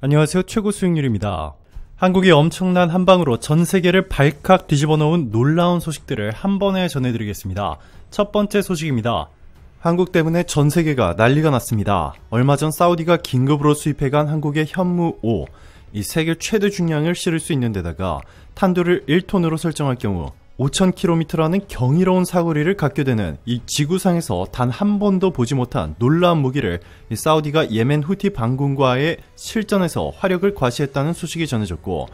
안녕하세요. 최고 수익률입니다. 한국이 엄청난 한방으로 전 세계를 발칵 뒤집어 놓은 놀라운 소식들을 한 번에 전해드리겠습니다. 첫 번째 소식입니다. 한국 때문에 전 세계가 난리가 났습니다. 얼마 전 사우디가 긴급으로 수입해간 한국의 현무5, 이 세계 최대 중량을 실을 수 있는 데다가 탄두를 1톤으로 설정할 경우 5,000km라는 경이로운 사거리를 갖게 되는 이 지구상에서 단 한 번도 보지 못한 놀라운 무기를 사우디가 예멘 후티 반군과의 실전에서 화력을 과시했다는 소식이 전해졌고,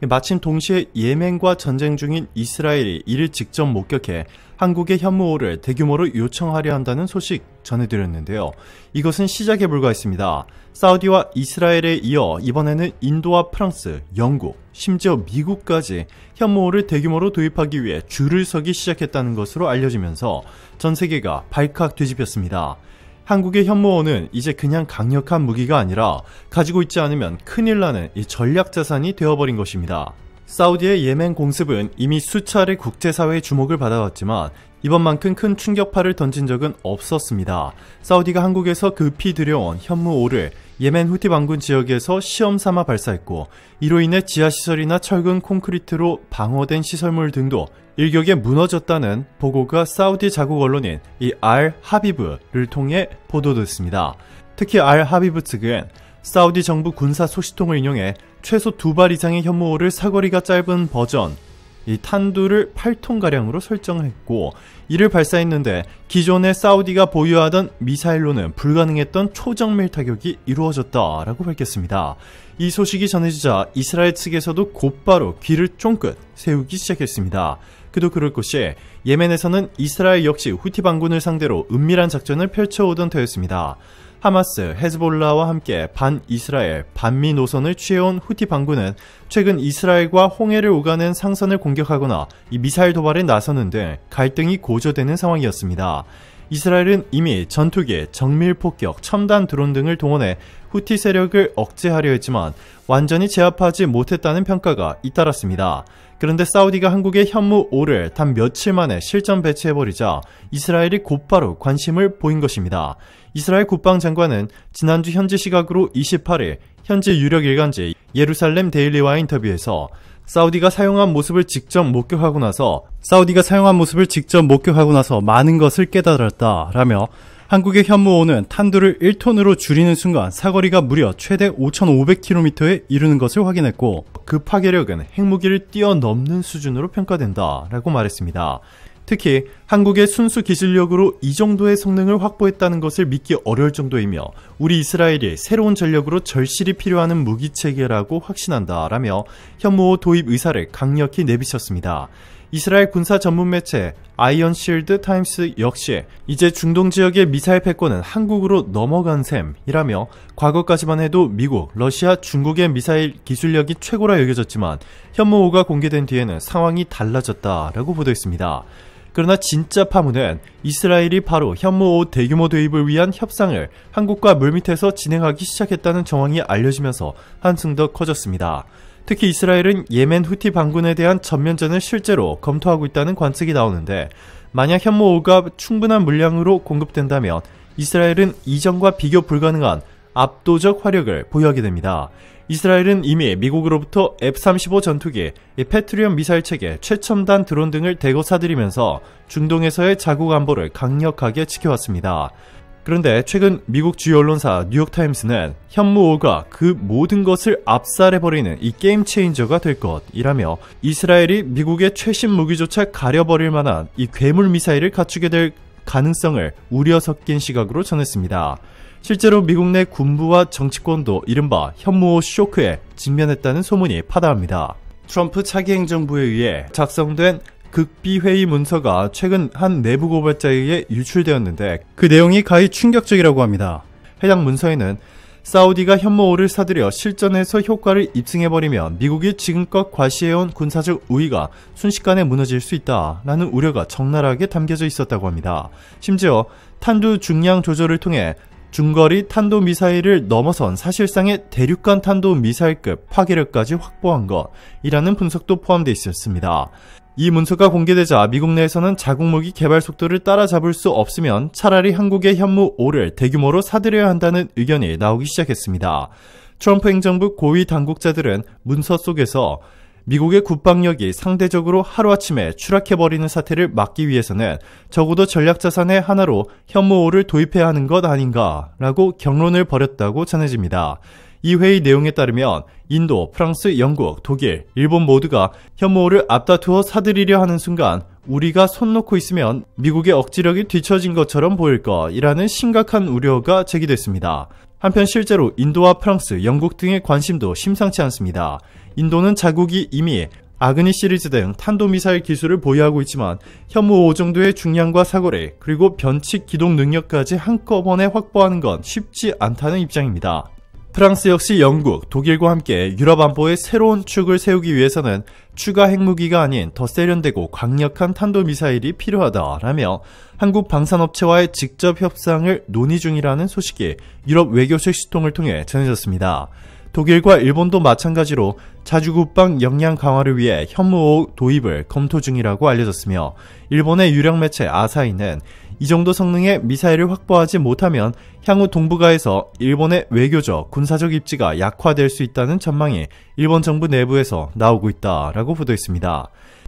마침 동시에 예멘과 전쟁 중인 이스라엘이 이를 직접 목격해 한국의 현무5를 대규모로 요청하려 한다는 소식 전해드렸는데요. 이것은 시작에 불과했습니다. 사우디와 이스라엘에 이어 이번에는 인도와 프랑스, 영국, 심지어 미국까지 현무5를 대규모로 도입하기 위해 줄을 서기 시작했다는 것으로 알려지면서 전 세계가 발칵 뒤집혔습니다. 한국의 현무5는 이제 그냥 강력한 무기가 아니라 가지고 있지 않으면 큰일 나는 이 전략자산이 되어버린 것입니다. 사우디의 예멘 공습은 이미 수차례 국제사회의 주목을 받아왔지만 이번만큼 큰 충격파를 던진 적은 없었습니다. 사우디가 한국에서 급히 들여온 현무5를 예멘 후티 반군 지역에서 시험삼아 발사했고, 이로 인해 지하시설이나 철근 콘크리트로 방어된 시설물 등도 일격에 무너졌다는 보고가 사우디 자국 언론인 이 알 하비브를 통해 보도됐습니다. 특히 알 하비브 측은 사우디 정부 군사 소식통을 인용해 최소 2발 이상의 현무5를 사거리가 짧은 버전 이 탄두를 8톤가량으로 설정했고, 이를 발사했는데 기존의 사우디가 보유하던 미사일로는 불가능했던 초정밀 타격이 이루어졌다라고 밝혔습니다. 이 소식이 전해지자 이스라엘 측에서도 곧바로 귀를 쫑긋 세우기 시작했습니다. 그도 그럴 것이 예멘에서는 이스라엘 역시 후티 반군을 상대로 은밀한 작전을 펼쳐오던 터였습니다. 하마스, 헤즈볼라와 함께 반이스라엘, 반미 노선을 취해온 후티 반군은 최근 이스라엘과 홍해를 오가는 상선을 공격하거나 이 미사일 도발에 나서는 등 갈등이 고조되는 상황이었습니다. 이스라엘은 이미 전투기, 정밀폭격, 첨단 드론 등을 동원해 후티 세력을 억제하려 했지만 완전히 제압하지 못했다는 평가가 잇따랐습니다. 그런데 사우디가 한국의 현무5를 단 며칠 만에 실전 배치해버리자 이스라엘이 곧바로 관심을 보인 것입니다. 이스라엘 국방장관은 지난주 현지 시각으로 28일 현지 유력 일간지 예루살렘 데일리와 인터뷰에서 사우디가 사용한 모습을 직접 목격하고 나서 많은 것을 깨달았다라며 한국의 현무5는 탄두를 1톤으로 줄이는 순간 사거리가 무려 최대 5,500km에 이르는 것을 확인했고, 그 파괴력은 핵무기를 뛰어넘는 수준으로 평가된다라고 말했습니다. 특히 한국의 순수 기술력으로 이 정도의 성능을 확보했다는 것을 믿기 어려울 정도이며 우리 이스라엘이 새로운 전력으로 절실히 필요하는 무기체계라고 확신한다라며 현무5 도입 의사를 강력히 내비쳤습니다. 이스라엘 군사 전문 매체 아이언 실드 타임스 역시 이제 중동 지역의 미사일 패권은 한국으로 넘어간 셈이라며 과거까지만 해도 미국, 러시아, 중국의 미사일 기술력이 최고라 여겨졌지만 현무5가 공개된 뒤에는 상황이 달라졌다라고 보도했습니다. 그러나 진짜 파문은 이스라엘이 바로 현무5 대규모 도입을 위한 협상을 한국과 물밑에서 진행하기 시작했다는 정황이 알려지면서 한층 더 커졌습니다. 특히 이스라엘은 예멘 후티 반군에 대한 전면전을 실제로 검토하고 있다는 관측이 나오는데, 만약 현무5가 충분한 물량으로 공급된다면 이스라엘은 이전과 비교 불가능한 압도적 화력을 보유하게 됩니다. 이스라엘은 이미 미국으로부터 F-35 전투기, 패트리엇 미사일 체계, 최첨단 드론 등을 대거 사들이면서 중동에서의 자국 안보를 강력하게 지켜왔습니다. 그런데 최근 미국 주요 언론사 뉴욕타임스는 현무5가 그 모든 것을 압살해버리는 이 게임 체인저가 될 것이라며 이스라엘이 미국의 최신 무기조차 가려버릴 만한 이 괴물 미사일을 갖추게 될 가능성을 우려 섞인 시각으로 전했습니다. 실제로 미국 내 군부와 정치권도 이른바 현무5 쇼크에 직면했다는 소문이 파다합니다. 트럼프 차기 행정부에 의해 작성된 극비회의 문서가 최근 한 내부 고발자에 의해 유출되었는데 그 내용이 가히 충격적이라고 합니다. 해당 문서에는 사우디가 현무5를 사들여 실전에서 효과를 입증해버리면 미국이 지금껏 과시해온 군사적 우위가 순식간에 무너질 수 있다라는 우려가 적나라하게 담겨져 있었다고 합니다. 심지어 탄두 중량 조절을 통해 중거리 탄도미사일을 넘어선 사실상의 대륙간 탄도미사일급 파괴력까지 확보한 것이라는 분석도 포함되어 있었습니다. 이 문서가 공개되자 미국 내에서는 자국무기 개발 속도를 따라잡을 수 없으면 차라리 한국의 현무5를 대규모로 사들여야 한다는 의견이 나오기 시작했습니다. 트럼프 행정부 고위 당국자들은 문서 속에서 미국의 국방력이 상대적으로 하루아침에 추락해버리는 사태를 막기 위해서는 적어도 전략자산의 하나로 현무호를 도입해야 하는 것 아닌가라고 경론을 벌였다고 전해집니다. 이 회의 내용에 따르면 인도, 프랑스, 영국, 독일, 일본 모두가 현무호를 앞다투어 사들이려 하는 순간 우리가 손 놓고 있으면 미국의 억지력이 뒤처진 것처럼 보일 것이라는 심각한 우려가 제기됐습니다. 한편 실제로 인도와 프랑스, 영국 등의 관심도 심상치 않습니다. 인도는 자국이 이미 아그니 시리즈 등 탄도미사일 기술을 보유하고 있지만 현무5 정도의 중량과 사거리 그리고 변칙 기동 능력까지 한꺼번에 확보하는 건 쉽지 않다는 입장입니다. 프랑스 역시 영국, 독일과 함께 유럽 안보의 새로운 축을 세우기 위해서는 추가 핵무기가 아닌 더 세련되고 강력한 탄도미사일이 필요하다라며 한국 방산업체와의 직접 협상을 논의 중이라는 소식이 유럽 외교실 시통을 통해 전해졌습니다. 독일과 일본도 마찬가지로 자주국방 역량 강화를 위해 현무5 도입을 검토 중이라고 알려졌으며 일본의 유력 매체 아사히는 이 정도 성능의 미사일을 확보하지 못하면 향후 동북아에서 일본의 외교적, 군사적 입지가 약화될 수 있다는 전망이 일본 정부 내부에서 나오고 있다라고 보도했습니다.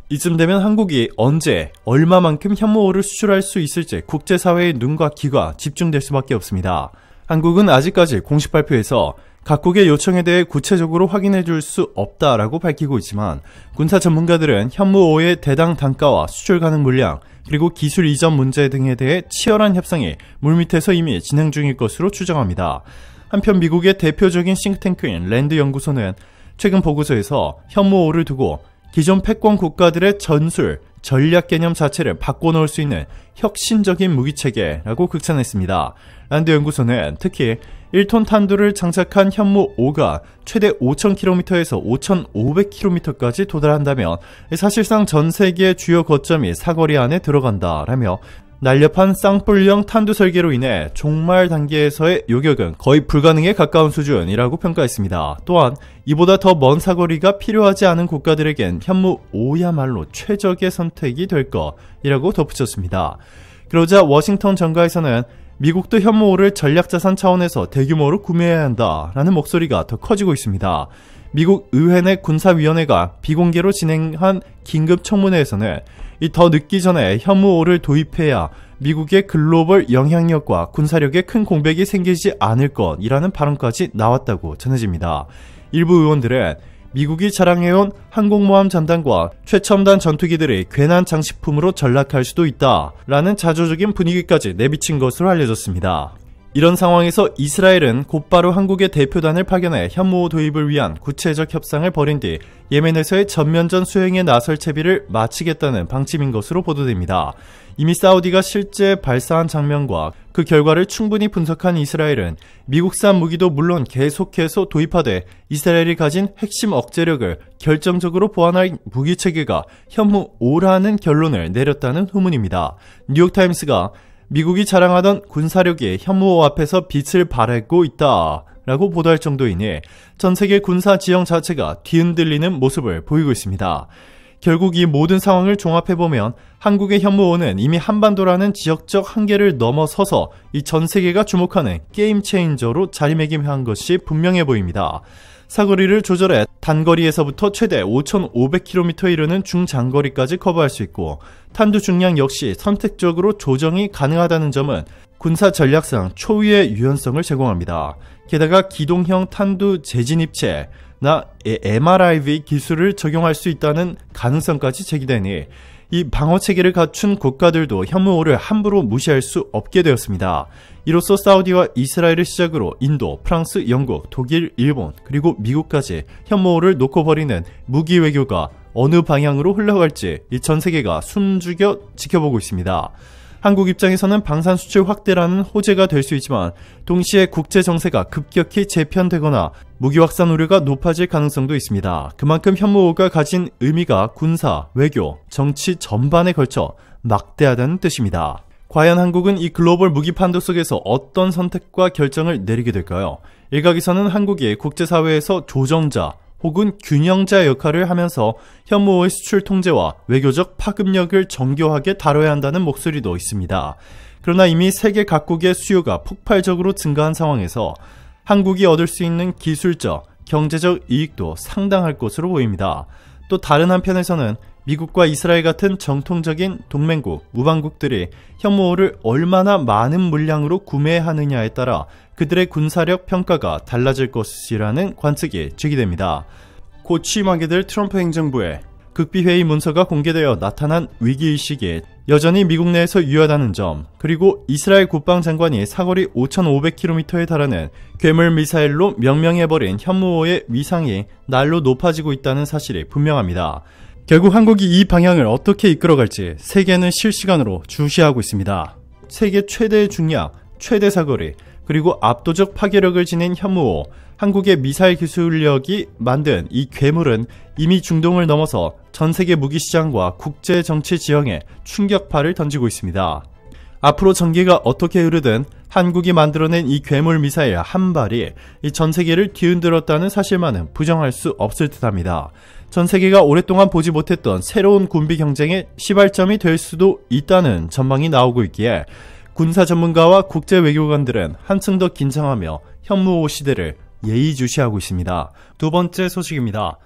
이쯤 되면 한국이 언제, 얼마만큼 현무5를 수출할 수 있을지 국제사회의 눈과 귀가 집중될 수밖에 없습니다. 한국은 아직까지 공식 발표에서 각국의 요청에 대해 구체적으로 확인해 줄 수 없다라고 밝히고 있지만 군사 전문가들은 현무5의 대당 단가와 수출 가능 물량 그리고 기술 이전 문제 등에 대해 치열한 협상이 물밑에서 이미 진행 중일 것으로 추정합니다. 한편 미국의 대표적인 싱크탱크인 랜드 연구소는 최근 보고서에서 현무5를 두고 기존 패권 국가들의 전술, 전략 개념 자체를 바꿔놓을 수 있는 혁신적인 무기체계라고 극찬했습니다. 란드 연구소는 특히 1톤 탄두를 장착한 현무5가 최대 5,000km에서 5,500km까지 도달한다면 사실상 전 세계의 주요 거점이 사거리 안에 들어간다라며 날렵한 쌍뿔형 탄두 설계로 인해 종말 단계에서의 요격은 거의 불가능에 가까운 수준이라고 평가했습니다. 또한 이보다 더 먼 사거리가 필요하지 않은 국가들에겐 현무5야말로 최적의 선택이 될 것이라고 덧붙였습니다. 그러자 워싱턴 정가에서는 미국도 현무5를 전략자산 차원에서 대규모로 구매해야 한다라는 목소리가 더 커지고 있습니다. 미국 의회 내 군사위원회가 비공개로 진행한 긴급 청문회에서는 이 더 늦기 전에 현무5를 도입해야 미국의 글로벌 영향력과 군사력에 큰 공백이 생기지 않을 것이라는 발언까지 나왔다고 전해집니다. 일부 의원들은 미국이 자랑해온 항공모함 전단과 최첨단 전투기들이 괜한 장식품으로 전락할 수도 있다라는 자조적인 분위기까지 내비친 것으로 알려졌습니다. 이런 상황에서 이스라엘은 곧바로 한국의 대표단을 파견해 현무5 도입을 위한 구체적 협상을 벌인 뒤 예멘에서의 전면전 수행에 나설 채비를 마치겠다는 방침인 것으로 보도됩니다. 이미 사우디가 실제 발사한 장면과 그 결과를 충분히 분석한 이스라엘은 미국산 무기도 물론 계속해서 도입하되 이스라엘이 가진 핵심 억제력을 결정적으로 보완할 무기체계가 현무5라는 결론을 내렸다는 후문입니다. 뉴욕타임스가 미국이 자랑하던 군사력이 현무5 앞에서 빛을 발하고 있다 라고 보도할 정도이니 전 세계 군사 지형 자체가 뒤흔들리는 모습을 보이고 있습니다. 결국 이 모든 상황을 종합해보면 한국의 현무5는 이미 한반도라는 지역적 한계를 넘어서서 이 전 세계가 주목하는 게임 체인저로 자리매김한 것이 분명해 보입니다. 사거리를 조절해 단거리에서부터 최대 5,500km에 이르는 중장거리까지 커버할 수 있고 탄두 중량 역시 선택적으로 조정이 가능하다는 점은 군사 전략상 초유의 유연성을 제공합니다. 게다가 기동형 탄두 재진입체나 MRIV 기술을 적용할 수 있다는 가능성까지 제기되니 이 방어체계를 갖춘 국가들도 현무5를 함부로 무시할 수 없게 되었습니다. 이로써 사우디와 이스라엘을 시작으로 인도, 프랑스, 영국, 독일, 일본 그리고 미국까지 현무5를 놓고 버리는 무기 외교가 어느 방향으로 흘러갈지 이 전 세계가 숨죽여 지켜보고 있습니다. 한국 입장에서는 방산 수출 확대라는 호재가 될 수 있지만 동시에 국제 정세가 급격히 재편되거나 무기 확산 우려가 높아질 가능성도 있습니다. 그만큼 현무5가 가진 의미가 군사, 외교, 정치 전반에 걸쳐 막대하다는 뜻입니다. 과연 한국은 이 글로벌 무기 판도 속에서 어떤 선택과 결정을 내리게 될까요? 일각에서는 한국이 국제사회에서 조정자 혹은 균형자 역할을 하면서 현무5의 수출 통제와 외교적 파급력을 정교하게 다뤄야 한다는 목소리도 있습니다. 그러나 이미 세계 각국의 수요가 폭발적으로 증가한 상황에서 한국이 얻을 수 있는 기술적, 경제적 이익도 상당할 것으로 보입니다. 또 다른 한편에서는 미국과 이스라엘 같은 정통적인 동맹국, 우방국들이 현무호를 얼마나 많은 물량으로 구매하느냐에 따라 그들의 군사력 평가가 달라질 것이라는 관측이 제기됩니다. 곧 취임하게 될 트럼프 행정부의 극비회의 문서가 공개되어 나타난 위기의식이 여전히 미국 내에서 유효하다는 점, 그리고 이스라엘 국방장관이 사거리 5,500km에 달하는 괴물 미사일로 명명해버린 현무호의 위상이 날로 높아지고 있다는 사실이 분명합니다. 결국 한국이 이 방향을 어떻게 이끌어갈지 세계는 실시간으로 주시하고 있습니다. 세계 최대의 중량, 최대 사거리, 그리고 압도적 파괴력을 지닌 현무호, 한국의 미사일 기술력이 만든 이 괴물은 이미 중동을 넘어서 전세계 무기시장과 국제 정치 지형에 충격파를 던지고 있습니다. 앞으로 전개가 어떻게 흐르든 한국이 만들어낸 이 괴물 미사일 한 발이 이 전세계를 뒤흔들었다는 사실만은 부정할 수 없을 듯합니다. 전세계가 오랫동안 보지 못했던 새로운 군비 경쟁의 시발점이 될 수도 있다는 전망이 나오고 있기에 군사 전문가와 국제 외교관들은 한층 더 긴장하며 현무호 시대를 예의주시하고 있습니다. 두 번째 소식입니다.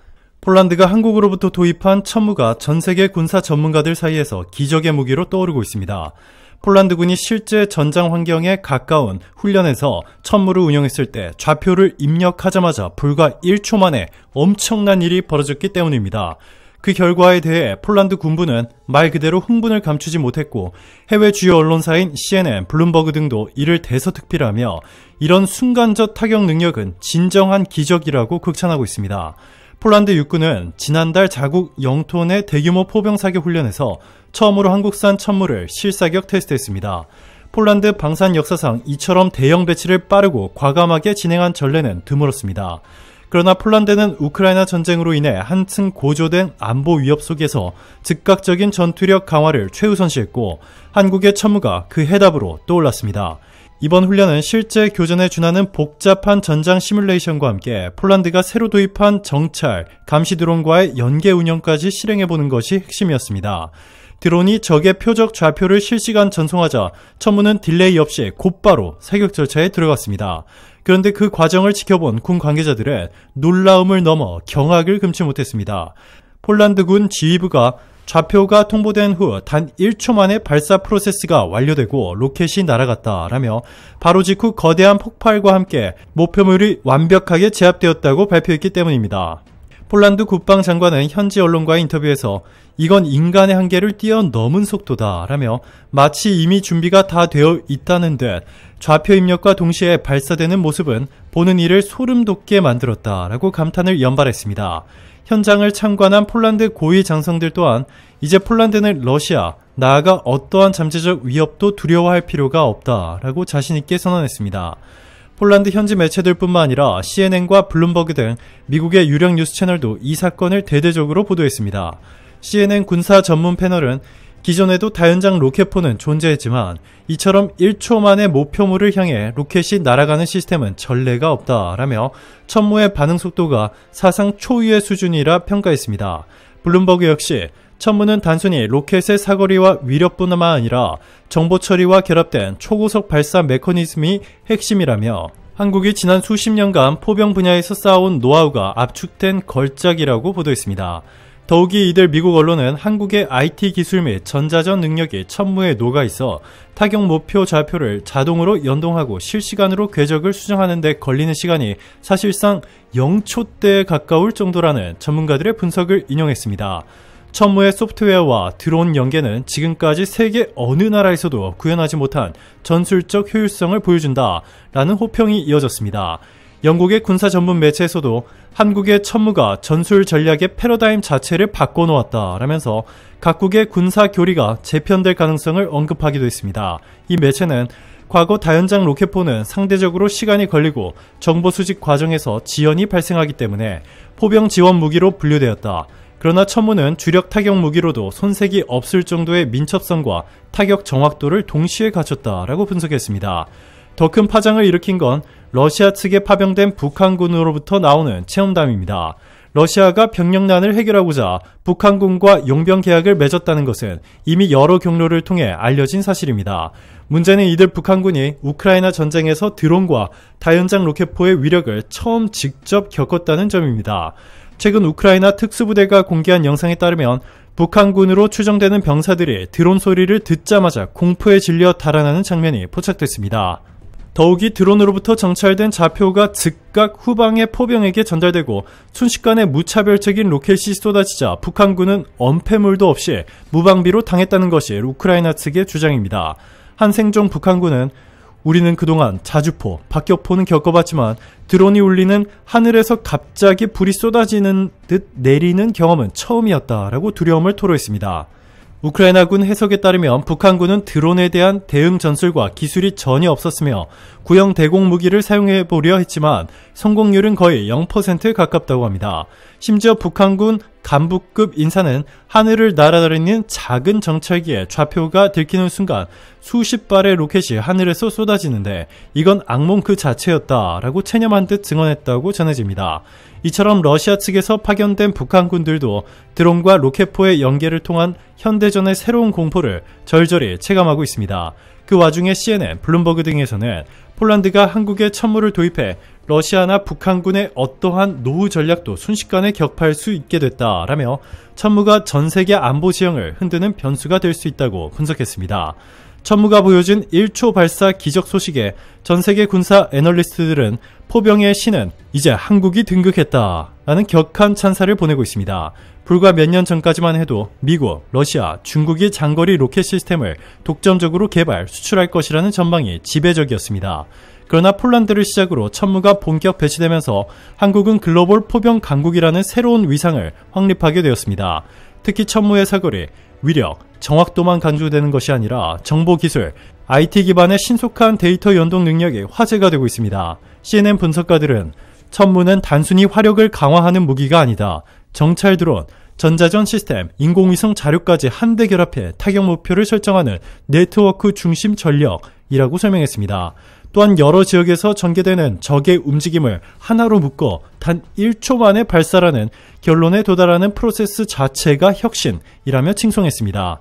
폴란드가 한국으로부터 도입한 천무가 전세계 군사 전문가들 사이에서 기적의 무기로 떠오르고 있습니다. 폴란드군이 실제 전장 환경에 가까운 훈련에서 천무를 운영했을 때 좌표를 입력하자마자 불과 1초 만에 엄청난 일이 벌어졌기 때문입니다. 그 결과에 대해 폴란드 군부는 말 그대로 흥분을 감추지 못했고 해외 주요 언론사인 CNN, 블룸버그 등도 이를 대서특필하며 이런 순간적 타격 능력은 진정한 기적이라고 극찬하고 있습니다. 폴란드 육군은 지난달 자국 영토 내 대규모 포병 사격 훈련에서 처음으로 한국산 천무를 실사격 테스트했습니다. 폴란드 방산 역사상 이처럼 대형 배치를 빠르고 과감하게 진행한 전례는 드물었습니다. 그러나 폴란드는 우크라이나 전쟁으로 인해 한층 고조된 안보 위협 속에서 즉각적인 전투력 강화를 최우선시했고 한국의 천무가 그 해답으로 떠올랐습니다. 이번 훈련은 실제 교전에 준하는 복잡한 전장 시뮬레이션과 함께 폴란드가 새로 도입한 정찰, 감시 드론과의 연계 운영까지 실행해보는 것이 핵심이었습니다. 드론이 적의 표적 좌표를 실시간 전송하자 천무는 딜레이 없이 곧바로 사격 절차에 들어갔습니다. 그런데 그 과정을 지켜본 군 관계자들은 놀라움을 넘어 경악을 금치 못했습니다. 폴란드군 지휘부가 좌표가 통보된 후 단 1초 만에 발사 프로세스가 완료되고 로켓이 날아갔다라며 바로 직후 거대한 폭발과 함께 목표물이 완벽하게 제압되었다고 발표했기 때문입니다. 폴란드 국방장관은 현지 언론과의 인터뷰에서 이건 인간의 한계를 뛰어넘은 속도다라며 마치 이미 준비가 다 되어 있다는 듯 좌표 입력과 동시에 발사되는 모습은 보는 이를 소름 돋게 만들었다라고 감탄을 연발했습니다. 현장을 참관한 폴란드 고위 장성들 또한 이제 폴란드는 러시아, 나아가 어떠한 잠재적 위협도 두려워할 필요가 없다라고 자신있게 선언했습니다. 폴란드 현지 매체들뿐만 아니라 CNN과 블룸버그 등 미국의 유력 뉴스 채널도 이 사건을 대대적으로 보도했습니다. CNN 군사 전문 패널은 기존에도 다연장 로켓포는 존재했지만 이처럼 1초 만에 목표물을 향해 로켓이 날아가는 시스템은 전례가 없다라며 천무의 반응 속도가 사상 초유의 수준이라 평가했습니다. 블룸버그 역시 천무는 단순히 로켓의 사거리와 위력뿐만 아니라 정보 처리와 결합된 초고속 발사 메커니즘이 핵심이라며 한국이 지난 수십 년간 포병 분야에서 쌓아온 노하우가 압축된 걸작이라고 보도했습니다. 더욱이 이들 미국 언론은 한국의 IT 기술 및 전자전 능력이 천무에 녹아있어 타격 목표 좌표를 자동으로 연동하고 실시간으로 궤적을 수정하는 데 걸리는 시간이 사실상 0초대에 가까울 정도라는 전문가들의 분석을 인용했습니다. 천무의 소프트웨어와 드론 연계는 지금까지 세계 어느 나라에서도 구현하지 못한 전술적 효율성을 보여준다라는 호평이 이어졌습니다. 영국의 군사 전문 매체에서도 한국의 천무가 전술 전략의 패러다임 자체를 바꿔놓았다라면서 각국의 군사 교리가 재편될 가능성을 언급하기도 했습니다. 이 매체는 과거 다연장 로켓포는 상대적으로 시간이 걸리고 정보 수집 과정에서 지연이 발생하기 때문에 포병 지원 무기로 분류되었다. 그러나 천무는 주력 타격 무기로도 손색이 없을 정도의 민첩성과 타격 정확도를 동시에 갖췄다라고 분석했습니다. 더 큰 파장을 일으킨 건 러시아 측에 파병된 북한군으로부터 나오는 체험담입니다. 러시아가 병력난을 해결하고자 북한군과 용병 계약을 맺었다는 것은 이미 여러 경로를 통해 알려진 사실입니다. 문제는 이들 북한군이 우크라이나 전쟁에서 드론과 다연장 로켓포의 위력을 처음 직접 겪었다는 점입니다. 최근 우크라이나 특수부대가 공개한 영상에 따르면 북한군으로 추정되는 병사들이 드론 소리를 듣자마자 공포에 질려 달아나는 장면이 포착됐습니다. 더욱이 드론으로부터 정찰된 좌표가 즉각 후방의 포병에게 전달되고 순식간에 무차별적인 로켓이 쏟아지자 북한군은 엄폐물도 없이 무방비로 당했다는 것이 우크라이나 측의 주장입니다. 한 생존 북한군은 우리는 그동안 자주포, 박격포는 겪어봤지만 드론이 울리는 하늘에서 갑자기 불이 쏟아지는 듯 내리는 경험은 처음이었다라고 두려움을 토로했습니다. 우크라이나군 해석에 따르면 북한군은 드론에 대한 대응 전술과 기술이 전혀 없었으며 구형 대공 무기를 사용해보려 했지만 성공률은 거의 0%에 가깝다고 합니다. 심지어 북한군 간부급 인사는 하늘을 날아다니는 작은 정찰기에 좌표가 들키는 순간 수십 발의 로켓이 하늘에서 쏟아지는데 이건 악몽 그 자체였다라고 체념한 듯 증언했다고 전해집니다. 이처럼 러시아 측에서 파견된 북한군들도 드론과 로켓포의 연계를 통한 현대전의 새로운 공포를 절절히 체감하고 있습니다. 그 와중에 CNN, 블룸버그 등에서는 폴란드가 한국에 천무를 도입해 러시아나 북한군의 어떠한 노후 전략도 순식간에 격파할 수 있게 됐다라며 천무가 전 세계 안보 지형을 흔드는 변수가 될 수 있다고 분석했습니다. 천무가 보여준 1초 발사 기적 소식에 전 세계 군사 애널리스트들은 포병의 신은 이제 한국이 등극했다라는 격한 찬사를 보내고 있습니다. 불과 몇 년 전까지만 해도 미국, 러시아, 중국이 장거리 로켓 시스템을 독점적으로 개발, 수출할 것이라는 전망이 지배적이었습니다. 그러나 폴란드를 시작으로 천무가 본격 배치되면서 한국은 글로벌 포병 강국이라는 새로운 위상을 확립하게 되었습니다. 특히 천무의 사거리, 위력, 정확도만 강조되는 것이 아니라 정보기술, IT 기반의 신속한 데이터 연동 능력이 화제가 되고 있습니다. CNN 분석가들은 천무는 단순히 화력을 강화하는 무기가 아니다. 정찰 드론, 전자전 시스템, 인공위성 자료까지 한데 결합해 타격 목표를 설정하는 네트워크 중심 전력이라고 설명했습니다. 또한 여러 지역에서 전개되는 적의 움직임을 하나로 묶어 단 1초 만에 발사라는 결론에 도달하는 프로세스 자체가 혁신이라며 칭송했습니다.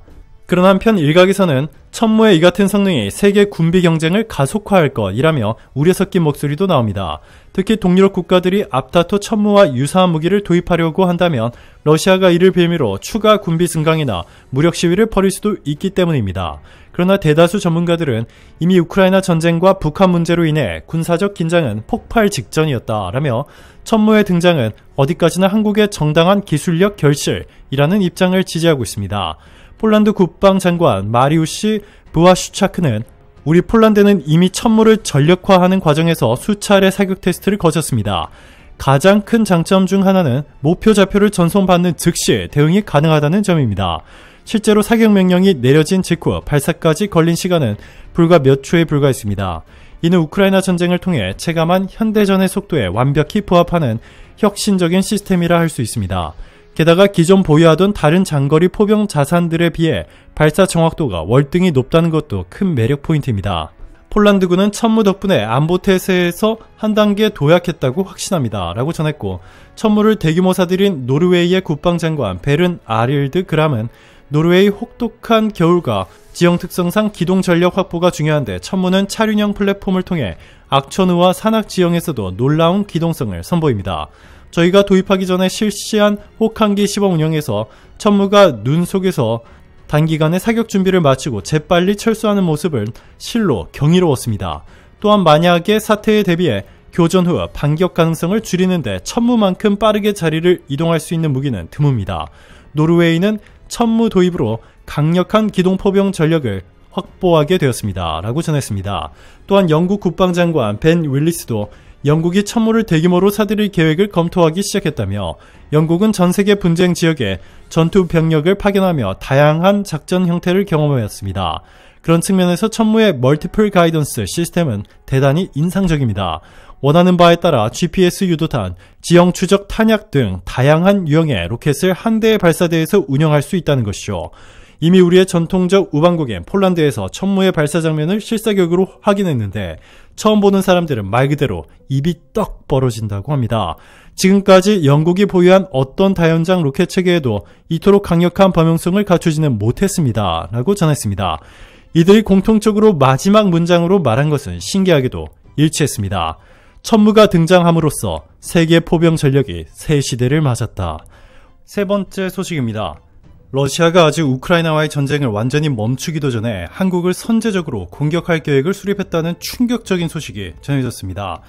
그러나 한편 일각에서는 천무의 이 같은 성능이 세계 군비 경쟁을 가속화할 것이라며 우려 섞인 목소리도 나옵니다. 특히 동유럽 국가들이 앞다퉈 천무와 유사한 무기를 도입하려고 한다면 러시아가 이를 빌미로 추가 군비 증강이나 무력 시위를 벌일 수도 있기 때문입니다. 그러나 대다수 전문가들은 이미 우크라이나 전쟁과 북한 문제로 인해 군사적 긴장은 폭발 직전이었다라며 천무의 등장은 어디까지나 한국의 정당한 기술력 결실이라는 입장을 지지하고 있습니다. 폴란드 국방장관 마리우시 부아슈차크는 우리 폴란드는 이미 천무를 전력화하는 과정에서 수차례 사격 테스트를 거쳤습니다. 가장 큰 장점 중 하나는 목표 좌표를 전송받는 즉시 대응이 가능하다는 점입니다. 실제로 사격 명령이 내려진 직후 발사까지 걸린 시간은 불과 몇 초에 불과했습니다. 이는 우크라이나 전쟁을 통해 체감한 현대전의 속도에 완벽히 부합하는 혁신적인 시스템이라 할 수 있습니다. 게다가 기존 보유하던 다른 장거리 포병 자산들에 비해 발사 정확도가 월등히 높다는 것도 큰 매력 포인트입니다. 폴란드군은 천무 덕분에 안보 태세에서 한 단계 도약했다고 확신합니다. 라고 전했고 천무를 대규모 사들인 노르웨이의 국방장관 베른 아릴드 그람은 노르웨이 혹독한 겨울과 지형 특성상 기동 전력 확보가 중요한데 천무는 차륜형 플랫폼을 통해 악천후와 산악 지형에서도 놀라운 기동성을 선보입니다. 저희가 도입하기 전에 실시한 혹한기 시범 운영에서 천무가 눈 속에서 단기간에 사격 준비를 마치고 재빨리 철수하는 모습은 실로 경이로웠습니다. 또한 만약의 사태에 대비해 교전 후 반격 가능성을 줄이는데 천무만큼 빠르게 자리를 이동할 수 있는 무기는 드뭅니다. 노르웨이는 천무 도입으로 강력한 기동포병 전력을 확보하게 되었습니다. 라고 전했습니다. 또한 영국 국방장관 벤 윌리스도 영국이 천무를 대규모로 사들일 계획을 검토하기 시작했다며 영국은 전 세계 분쟁 지역에 전투 병력을 파견하며 다양한 작전 형태를 경험하였습니다. 그런 측면에서 천무의 멀티플 가이던스 시스템은 대단히 인상적입니다. 원하는 바에 따라 GPS 유도탄, 지형 추적 탄약 등 다양한 유형의 로켓을 한 대의 발사대에서 운영할 수 있다는 것이죠. 이미 우리의 전통적 우방국인 폴란드에서 천무의 발사 장면을 실사격으로 확인했는데 처음 보는 사람들은 말 그대로 입이 떡 벌어진다고 합니다. 지금까지 영국이 보유한 어떤 다연장 로켓 체계에도 이토록 강력한 범용성을 갖추지는 못했습니다. 라고 전했습니다. 이들이 공통적으로 마지막 문장으로 말한 것은 신기하게도 일치했습니다. 천무가 등장함으로써 세계 포병 전력이 새 시대를 맞았다. 세 번째 소식입니다. 러시아가 아직 우크라이나와의 전쟁을 완전히 멈추기도 전에 한국을 선제적으로 공격할 계획을 수립했다는 충격적인 소식이 전해졌습니다.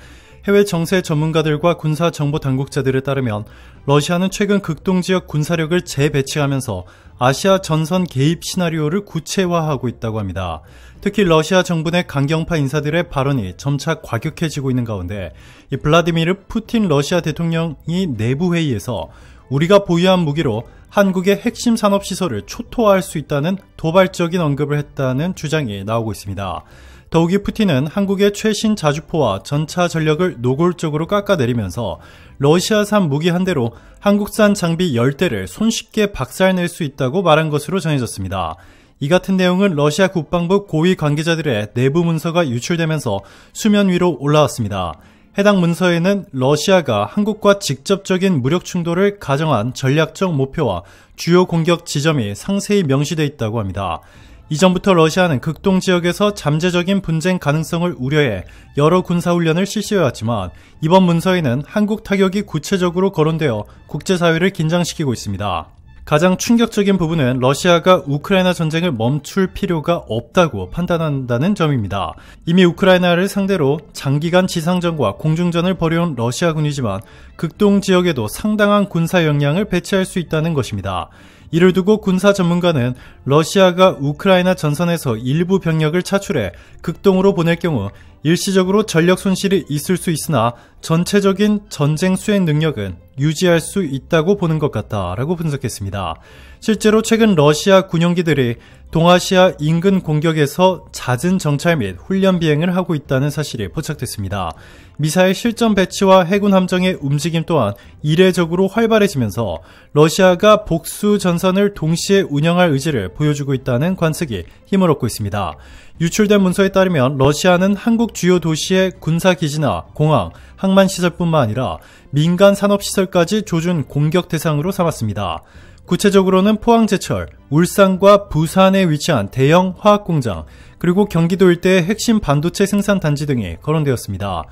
해외 정세 전문가들과 군사 정보 당국자들에 따르면 러시아는 최근 극동지역 군사력을 재배치하면서 아시아 전선 개입 시나리오를 구체화하고 있다고 합니다. 특히 러시아 정부 내 강경파 인사들의 발언이 점차 과격해지고 있는 가운데 이 블라디미르 푸틴 러시아 대통령이 내부 회의에서 우리가 보유한 무기로 한국의 핵심 산업시설을 초토화할 수 있다는 도발적인 언급을 했다는 주장이 나오고 있습니다. 더욱이 푸틴은 한국의 최신 자주포와 전차 전력을 노골적으로 깎아내리면서 러시아산 무기 한 대로 한국산 장비 10대를 손쉽게 박살낼 수 있다고 말한 것으로 전해졌습니다. 이 같은 내용은 러시아 국방부 고위 관계자들의 내부 문서가 유출되면서 수면 위로 올라왔습니다. 해당 문서에는 러시아가 한국과 직접적인 무력 충돌을 가정한 전략적 목표와 주요 공격 지점이 상세히 명시되어 있다고 합니다. 이전부터 러시아는 극동 지역에서 잠재적인 분쟁 가능성을 우려해 여러 군사훈련을 실시해왔지만 이번 문서에는 한국 타격이 구체적으로 거론되어 국제사회를 긴장시키고 있습니다. 가장 충격적인 부분은 러시아가 우크라이나 전쟁을 멈출 필요가 없다고 판단한다는 점입니다. 이미 우크라이나를 상대로 장기간 지상전과 공중전을 벌여온 러시아군이지만 극동 지역에도 상당한 군사 역량을 배치할 수 있다는 것입니다. 이를 두고 군사 전문가는 러시아가 우크라이나 전선에서 일부 병력을 차출해 극동으로 보낼 경우 일시적으로 전력 손실이 있을 수 있으나 전체적인 전쟁 수행 능력은 유지할 수 있다고 보는 것 같다라고 분석했습니다. 실제로 최근 러시아 군용기들이 동아시아 인근 공격에서 잦은 정찰 및 훈련 비행을 하고 있다는 사실이 포착됐습니다. 미사일 실전 배치와 해군 함정의 움직임 또한 이례적으로 활발해지면서 러시아가 복수 전선을 동시에 운영할 의지를 보여주고 있다는 관측이 힘을 얻고 있습니다. 유출된 문서에 따르면 러시아는 한국 주요 도시의 군사기지나 공항, 항만시설뿐만 아니라 민간 산업시설까지 조준 공격 대상으로 삼았습니다. 구체적으로는 포항제철, 울산과 부산에 위치한 대형 화학공장, 그리고 경기도 일대의 핵심 반도체 생산 단지 등이 거론되었습니다.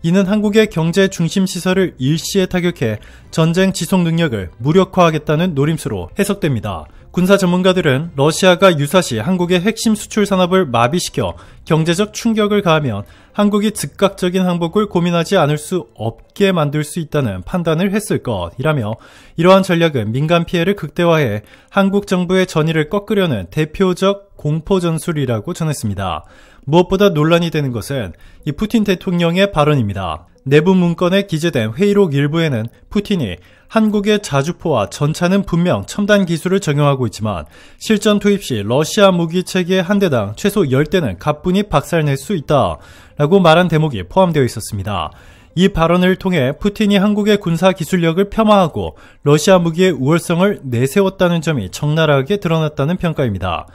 이는 한국의 경제 중심 시설을 일시에 타격해 전쟁 지속 능력을 무력화하겠다는 노림수로 해석됩니다. 군사 전문가들은 러시아가 유사시 한국의 핵심 수출 산업을 마비시켜 경제적 충격을 가하면 한국이 즉각적인 항복을 고민하지 않을 수 없게 만들 수 있다는 판단을 했을 것이라며 이러한 전략은 민간 피해를 극대화해 한국 정부의 전의를 꺾으려는 대표적 공포 전술이라고 전했습니다. 무엇보다 논란이 되는 것은 이 푸틴 대통령의 발언입니다. 내부 문건에 기재된 회의록 일부에는 푸틴이 한국의 자주포와 전차는 분명 첨단 기술을 적용하고 있지만 실전 투입 시 러시아 무기 체계 한 대당 최소 10대는 가뿐히 박살낼 수 있다 라고 말한 대목이 포함되어 있었습니다. 이 발언을 통해 푸틴이 한국의 군사 기술력을 폄하하고 러시아 무기의 우월성을 내세웠다는 점이 적나라하게 드러났다는 평가입니다.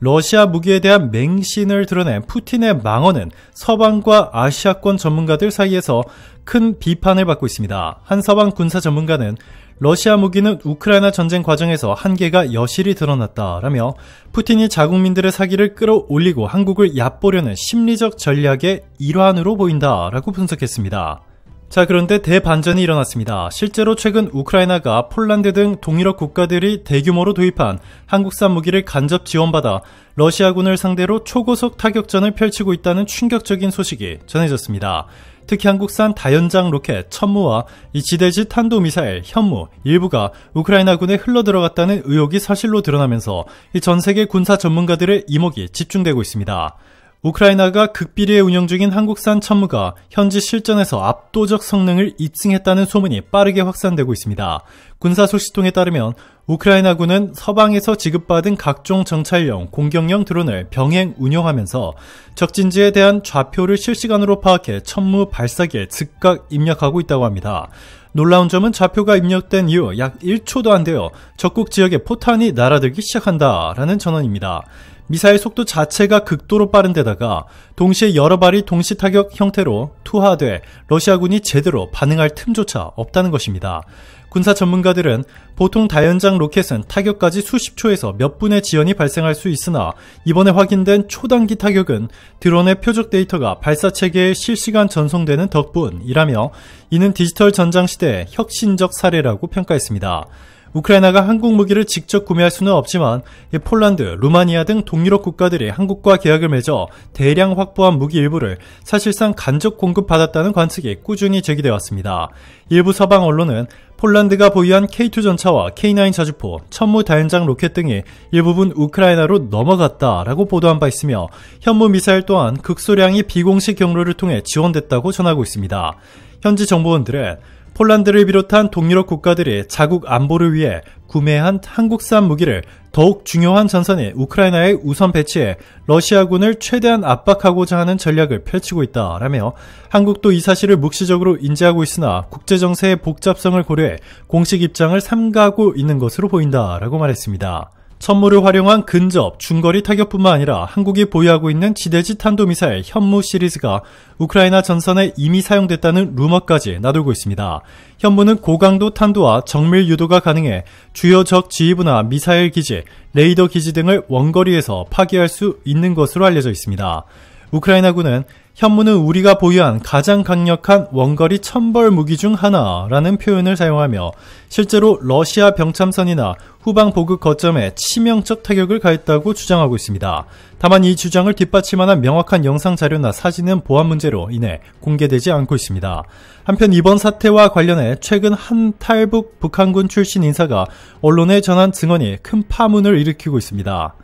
러시아 무기에 대한 맹신을 드러낸 푸틴의 망언은 서방과 아시아권 전문가들 사이에서 큰 비판을 받고 있습니다. 한 서방 군사 전문가는 러시아 무기는 우크라이나 전쟁 과정에서 한계가 여실히 드러났다라며 푸틴이 자국민들의 사기를 끌어올리고 한국을 얕보려는 심리적 전략의 일환으로 보인다라고 분석했습니다. 자, 그런데 대반전이 일어났습니다. 실제로 최근 우크라이나가 폴란드 등 동유럽 국가들이 대규모로 도입한 한국산 무기를 간접 지원받아 러시아군을 상대로 초고속 타격전을 펼치고 있다는 충격적인 소식이 전해졌습니다. 특히 한국산 다연장 로켓 천무와 이 지대지 탄도미사일 현무 일부가 우크라이나군에 흘러들어갔다는 의혹이 사실로 드러나면서 이 전 세계 군사 전문가들의 이목이 집중되고 있습니다. 우크라이나가 극비리에 운영 중인 한국산 천무가 현지 실전에서 압도적 성능을 입증했다는 소문이 빠르게 확산되고 있습니다. 군사 소식통에 따르면 우크라이나군은 서방에서 지급받은 각종 정찰용, 공격용 드론을 병행 운용하면서 적진지에 대한 좌표를 실시간으로 파악해 천무 발사기에 즉각 입력하고 있다고 합니다. 놀라운 점은 좌표가 입력된 이후 약 1초도 안 되어 적국 지역에 포탄이 날아들기 시작한다라는 전언입니다. 미사일 속도 자체가 극도로 빠른 데다가 동시에 여러 발이 동시 타격 형태로 투하돼 러시아군이 제대로 반응할 틈조차 없다는 것입니다. 군사 전문가들은 보통 다연장 로켓은 타격까지 수십 초에서 몇 분의 지연이 발생할 수 있으나 이번에 확인된 초단기 타격은 드론의 표적 데이터가 발사체계에 실시간 전송되는 덕분이라며 이는 디지털 전장 시대의 혁신적 사례라고 평가했습니다. 우크라이나가 한국 무기를 직접 구매할 수는 없지만 폴란드, 루마니아 등 동유럽 국가들이 한국과 계약을 맺어 대량 확보한 무기 일부를 사실상 간접 공급받았다는 관측이 꾸준히 제기되어 왔습니다. 일부 서방 언론은 폴란드가 보유한 K2 전차와 K9 자주포, 천무 다연장 로켓 등이 일부분 우크라이나로 넘어갔다라고 보도한 바 있으며 현무 미사일 또한 극소량이 비공식 경로를 통해 지원됐다고 전하고 있습니다. 현지 정보원들은 폴란드를 비롯한 동유럽 국가들이 자국 안보를 위해 구매한 한국산 무기를 더욱 중요한 전선인 우크라이나에 우선 배치해 러시아군을 최대한 압박하고자 하는 전략을 펼치고 있다라며 한국도 이 사실을 묵시적으로 인지하고 있으나 국제정세의 복잡성을 고려해 공식 입장을 삼가하고 있는 것으로 보인다라고 말했습니다. 천무를 활용한 근접, 중거리 타격뿐만 아니라 한국이 보유하고 있는 지대지 탄도미사일 현무 시리즈가 우크라이나 전선에 이미 사용됐다는 루머까지 나돌고 있습니다. 현무는 고강도 탄도와 정밀 유도가 가능해 주요 적 지휘부나 미사일 기지, 레이더 기지 등을 원거리에서 파괴할 수 있는 것으로 알려져 있습니다. 우크라이나군은 현무는 우리가 보유한 가장 강력한 원거리 천벌 무기 중 하나라는 표현을 사용하며 실제로 러시아 병참선이나 후방 보급 거점에 치명적 타격을 가했다고 주장하고 있습니다. 다만 이 주장을 뒷받침하는 명확한 영상 자료나 사진은 보안 문제로 인해 공개되지 않고 있습니다. 한편 이번 사태와 관련해 최근 한 탈북 북한군 출신 인사가 언론에 전한 증언이 큰 파문을 일으키고 있습니다.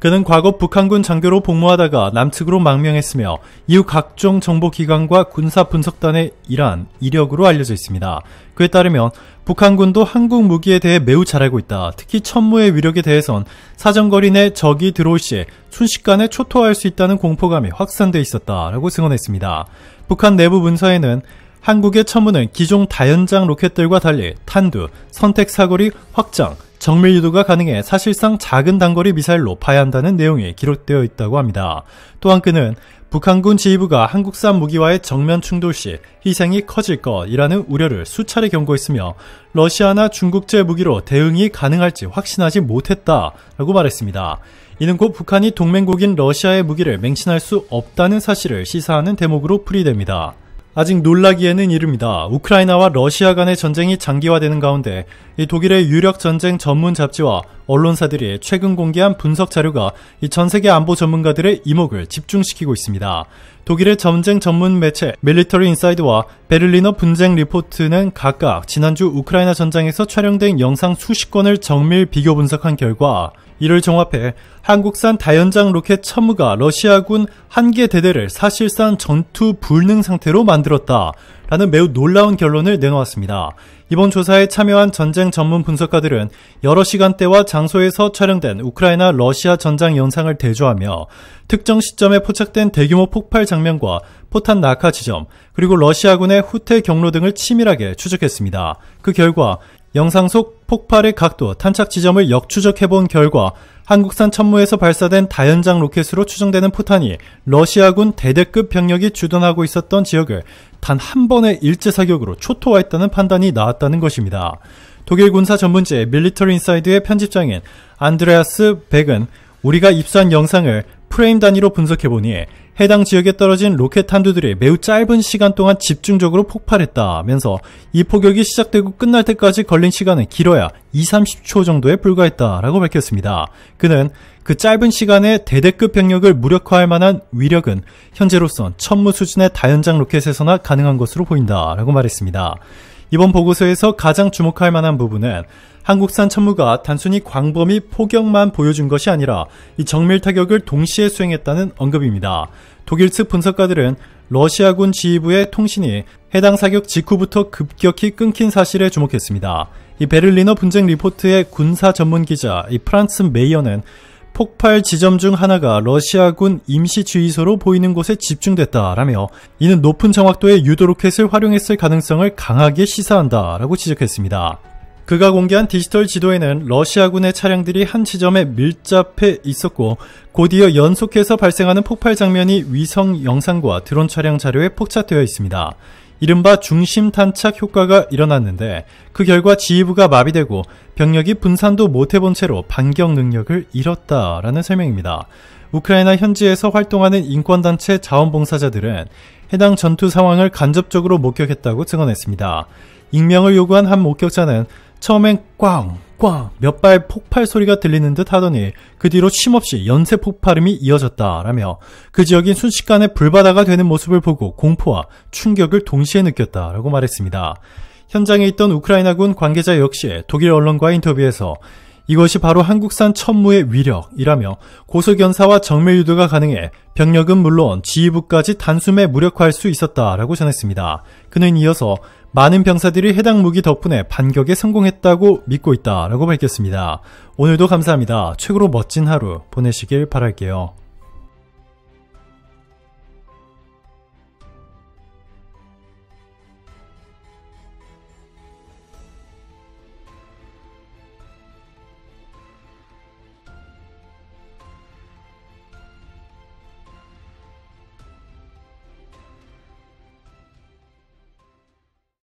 그는 과거 북한군 장교로 복무하다가 남측으로 망명했으며 이후 각종 정보기관과 군사 분석단의 일한 이력으로 알려져 있습니다. 그에 따르면 북한군도 한국 무기에 대해 매우 잘 알고 있다. 특히 천무의 위력에 대해선 사정거리 내 적이 들어올 시 순식간에 초토화할 수 있다는 공포감이 확산돼 있었다라고 증언했습니다. 북한 내부 문서에는 한국의 천무는 기존 다연장 로켓들과 달리 탄두, 선택 사거리 확장, 정밀 유도가 가능해 사실상 작은 단거리 미사일로 봐야 한다는 내용이 기록되어 있다고 합니다. 또한 그는 북한군 지휘부가 한국산 무기와의 정면 충돌 시 희생이 커질 것이라는 우려를 수차례 경고했으며 러시아나 중국제 무기로 대응이 가능할지 확신하지 못했다라고 말했습니다. 이는 곧 북한이 동맹국인 러시아의 무기를 맹신할 수 없다는 사실을 시사하는 대목으로 풀이됩니다. 아직 놀라기에는 이릅니다. 우크라이나와 러시아 간의 전쟁이 장기화되는 가운데 이 독일의 유력 전쟁 전문 잡지와 언론사들이 최근 공개한 분석 자료가 이 전 세계 안보 전문가들의 이목을 집중시키고 있습니다. 독일의 전쟁 전문 매체 밀리터리 인사이드와 베를리너 분쟁 리포트는 각각 지난주 우크라이나 전장에서 촬영된 영상 수십 건을 정밀 비교 분석한 결과 이를 종합해 한국산 다연장 로켓 천무가 러시아군 한 개 대대를 사실상 전투 불능 상태로 만들었다라는 매우 놀라운 결론을 내놓았습니다. 이번 조사에 참여한 전쟁 전문 분석가들은 여러 시간대와 장소에서 촬영된 우크라이나 러시아 전장 영상을 대조하며 특정 시점에 포착된 대규모 폭발 장면과 포탄 낙하 지점, 그리고 러시아군의 후퇴 경로 등을 치밀하게 추적했습니다. 그 결과 영상 속 폭발의 각도, 탄착 지점을 역추적해본 결과 한국산 천무에서 발사된 다연장 로켓으로 추정되는 포탄이 러시아군 대대급 병력이 주둔하고 있었던 지역을 단 한 번의 일제사격으로 초토화했다는 판단이 나왔다는 것입니다. 독일 군사 전문지 밀리터리 인사이드의 편집장인 안드레아스 백은 우리가 입수한 영상을 프레임 단위로 분석해보니 해당 지역에 떨어진 로켓 탄두들이 매우 짧은 시간 동안 집중적으로 폭발했다면서 이 포격이 시작되고 끝날 때까지 걸린 시간은 길어야 20-30초 정도에 불과했다라고 밝혔습니다. 그는 그 짧은 시간에 대대급 병력을 무력화할 만한 위력은 현재로선 천무 수준의 다연장 로켓에서나 가능한 것으로 보인다라고 말했습니다. 이번 보고서에서 가장 주목할 만한 부분은 한국산 천무가 단순히 광범위 포격만 보여준 것이 아니라 이 정밀 타격을 동시에 수행했다는 언급입니다. 독일 측 분석가들은 러시아군 지휘부의 통신이 해당 사격 직후부터 급격히 끊긴 사실에 주목했습니다. 이 베를리너 분쟁 리포트의 군사 전문 기자 이 프란츠 메이어는 폭발 지점 중 하나가 러시아군 임시 주의소로 보이는 곳에 집중됐다라며 이는 높은 정확도의 유도 로켓을 활용했을 가능성을 강하게 시사한다라고 지적했습니다. 그가 공개한 디지털 지도에는 러시아군의 차량들이 한 지점에 밀접해 있었고 곧이어 연속해서 발생하는 폭발 장면이 위성 영상과 드론 촬영 자료에 포착되어 있습니다. 이른바 중심 탄착 효과가 일어났는데 그 결과 지휘부가 마비되고 병력이 분산도 못해본 채로 반격 능력을 잃었다라는 설명입니다. 우크라이나 현지에서 활동하는 인권단체 자원봉사자들은 해당 전투 상황을 간접적으로 목격했다고 증언했습니다. 익명을 요구한 한 목격자는 처음엔 꽝 몇 발 폭발 소리가 들리는 듯 하더니 그 뒤로 쉼없이 연쇄 폭발음이 이어졌다라며 그 지역이 순식간에 불바다가 되는 모습을 보고 공포와 충격을 동시에 느꼈다라고 말했습니다. 현장에 있던 우크라이나군 관계자 역시 독일 언론과의 인터뷰에서 이것이 바로 한국산 천무의 위력이라며 고속연사와 정밀유도가 가능해 병력은 물론 지휘부까지 단숨에 무력화할 수 있었다라고 전했습니다. 그는 이어서 많은 병사들이 해당 무기 덕분에 반격에 성공했다고 믿고 있다라고 밝혔습니다. 오늘도 감사합니다. 최고로 멋진 하루 보내시길 바랄게요.